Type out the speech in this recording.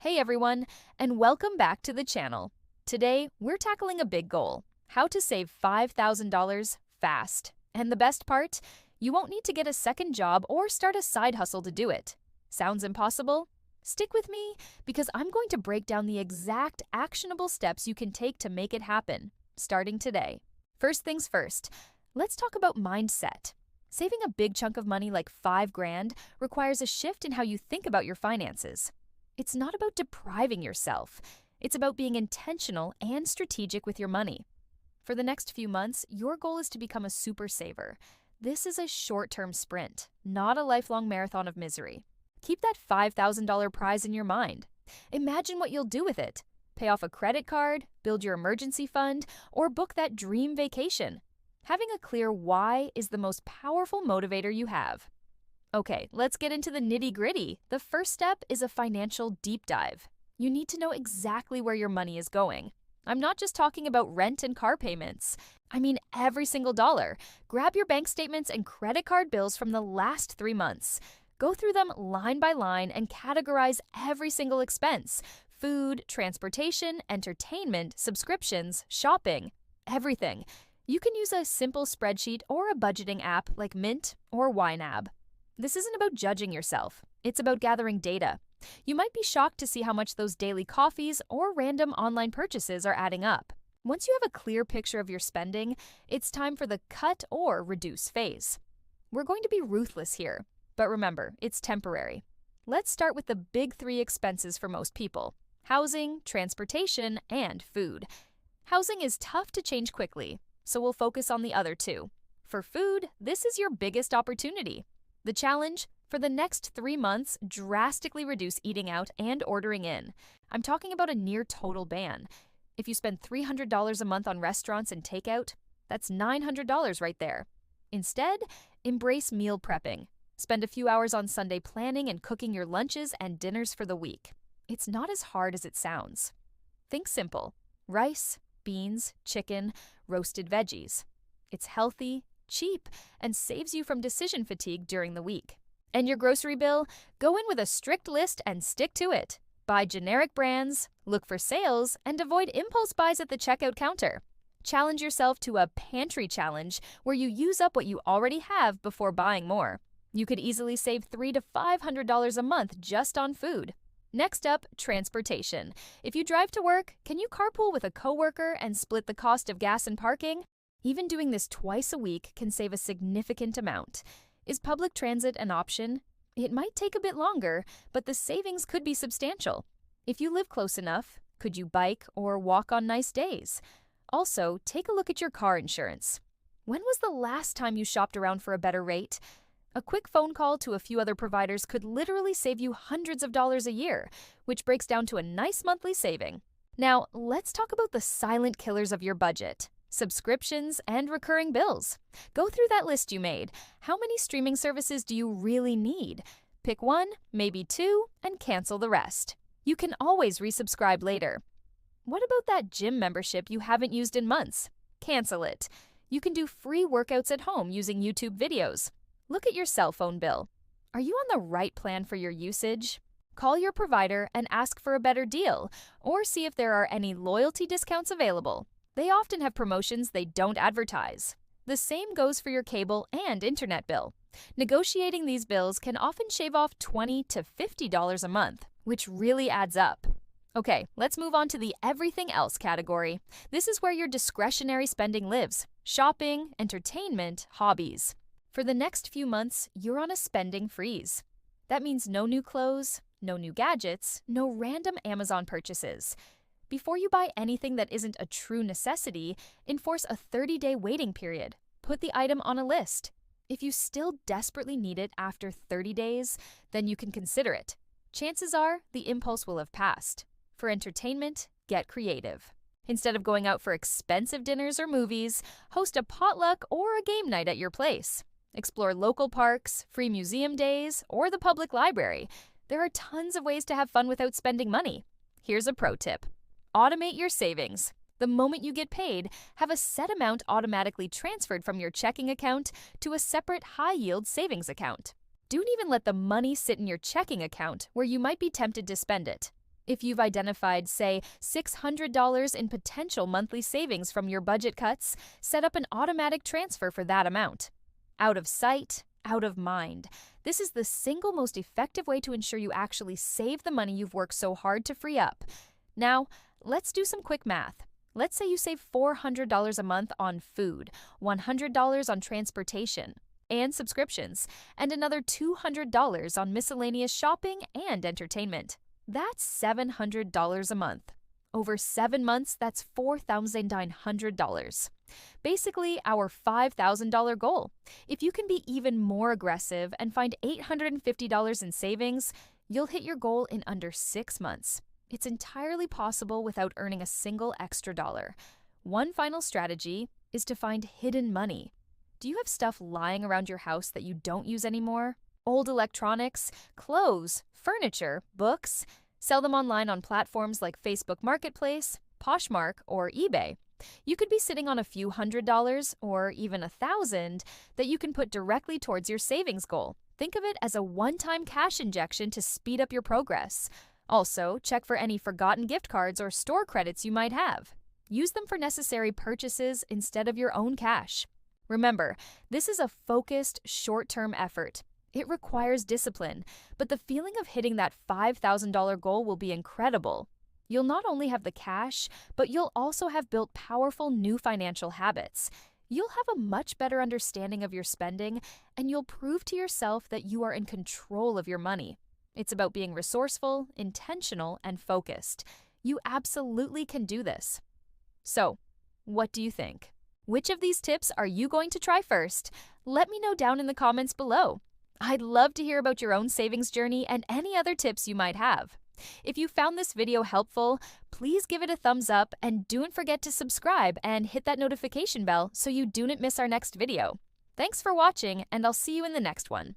Hey everyone, and welcome back to the channel. Today, we're tackling a big goal: how to save $5,000 fast. And the best part? You won't need to get a second job or start a side hustle to do it. Sounds impossible? Stick with me because I'm going to break down the exact actionable steps you can take to make it happen, starting today. First things first, let's talk about mindset. Saving a big chunk of money like $5,000 requires a shift in how you think about your finances. It's not about depriving yourself. It's about being intentional and strategic with your money. For the next few months, your goal is to become a super saver. This is a short-term sprint, not a lifelong marathon of misery. Keep that $5,000 prize in your mind. Imagine what you'll do with it. Pay off a credit card, build your emergency fund, or book that dream vacation. Having a clear why is the most powerful motivator you have. Okay, let's get into the nitty-gritty. The first step is a financial deep dive. You need to know exactly where your money is going. I'm not just talking about rent and car payments. I mean every single dollar. Grab your bank statements and credit card bills from the last 3 months. Go through them line by line and categorize every single expense: food, transportation, entertainment, subscriptions, shopping, everything. You can use a simple spreadsheet or a budgeting app like Mint or YNAB. This isn't about judging yourself. It's about gathering data. You might be shocked to see how much those daily coffees or random online purchases are adding up. Once you have a clear picture of your spending, it's time for the cut or reduce phase. We're going to be ruthless here, but remember, it's temporary. Let's start with the big 3 expenses for most people: housing, transportation, and food. Housing is tough to change quickly, so we'll focus on the other 2. For food, this is your biggest opportunity. The challenge? For the next 3 months, drastically reduce eating out and ordering in. I'm talking about a near total ban. If you spend $300 a month on restaurants and takeout, that's $900 right there. Instead, embrace meal prepping. Spend a few hours on Sunday planning and cooking your lunches and dinners for the week. It's not as hard as it sounds. Think simple: rice, beans, chicken, roasted veggies. It's healthy, cheap, and saves you from decision fatigue during the week. And your grocery bill? Go in with a strict list and stick to it. Buy generic brands, look for sales, and avoid impulse buys at the checkout counter. Challenge yourself to a pantry challenge where you use up what you already have before buying more. You could easily save $300 to $500 a month just on food. Next up, transportation. If you drive to work, can you carpool with a coworker and split the cost of gas and parking? Even doing this twice a week can save a significant amount. Is public transit an option? It might take a bit longer, but the savings could be substantial. If you live close enough, could you bike or walk on nice days? Also, take a look at your car insurance. When was the last time you shopped around for a better rate? A quick phone call to a few other providers could literally save you hundreds of dollars a year, which breaks down to a nice monthly saving. Now, let's talk about the silent killers of your budget: subscriptions and recurring bills. Go through that list you made. How many streaming services do you really need? Pick 1, maybe 2, and cancel the rest. You can always resubscribe later. What about that gym membership you haven't used in months? Cancel it. You can do free workouts at home using YouTube videos. Look at your cell phone bill. Are you on the right plan for your usage? Call your provider and ask for a better deal, or see if there are any loyalty discounts available. They often have promotions they don't advertise. The same goes for your cable and internet bill. Negotiating these bills can often shave off $20 to $50 a month, which really adds up. Okay, let's move on to the everything else category. This is where your discretionary spending lives: shopping, entertainment, hobbies. For the next few months, you're on a spending freeze. That means no new clothes, no new gadgets, no random Amazon purchases. Before you buy anything that isn't a true necessity, enforce a 30-day waiting period. Put the item on a list. If you still desperately need it after 30 days, then you can consider it. Chances are the impulse will have passed. For entertainment, get creative. Instead of going out for expensive dinners or movies, host a potluck or a game night at your place. Explore local parks, free museum days, or the public library. There are tons of ways to have fun without spending money. Here's a pro tip: automate your savings. The moment you get paid, have a set amount automatically transferred from your checking account to a separate high-yield savings account. Don't even let the money sit in your checking account where you might be tempted to spend it. If you've identified, say, $600 in potential monthly savings from your budget cuts, set up an automatic transfer for that amount. Out of sight, out of mind. This is the single most effective way to ensure you actually save the money you've worked so hard to free up. Now, let's do some quick math. Let's say you save $400 a month on food, $100 on transportation and subscriptions, and another $200 on miscellaneous shopping and entertainment. That's $700 a month. Over 7 months, that's $4,900. Basically, our $5,000 goal. If you can be even more aggressive and find $850 in savings, you'll hit your goal in under 6 months. It's entirely possible without earning a single extra dollar. One final strategy is to find hidden money. Do you have stuff lying around your house that you don't use anymore? Old electronics, clothes, furniture, books? Sell them online on platforms like Facebook Marketplace, Poshmark, or eBay. You could be sitting on a few $100 or even $1,000 that you can put directly towards your savings goal. Think of it as a one-time cash injection to speed up your progress. Also, check for any forgotten gift cards or store credits you might have. Use them for necessary purchases instead of your own cash. Remember, this is a focused, short-term effort. It requires discipline, but the feeling of hitting that $5,000 goal will be incredible. You'll not only have the cash, but you'll also have built powerful new financial habits. You'll have a much better understanding of your spending, and you'll prove to yourself that you are in control of your money. It's about being resourceful, intentional, and focused. You absolutely can do this. So, what do you think? Which of these tips are you going to try first? Let me know down in the comments below. I'd love to hear about your own savings journey and any other tips you might have. If you found this video helpful, please give it a thumbs up and don't forget to subscribe and hit that notification bell so you don't miss our next video. Thanks for watching, and I'll see you in the next one.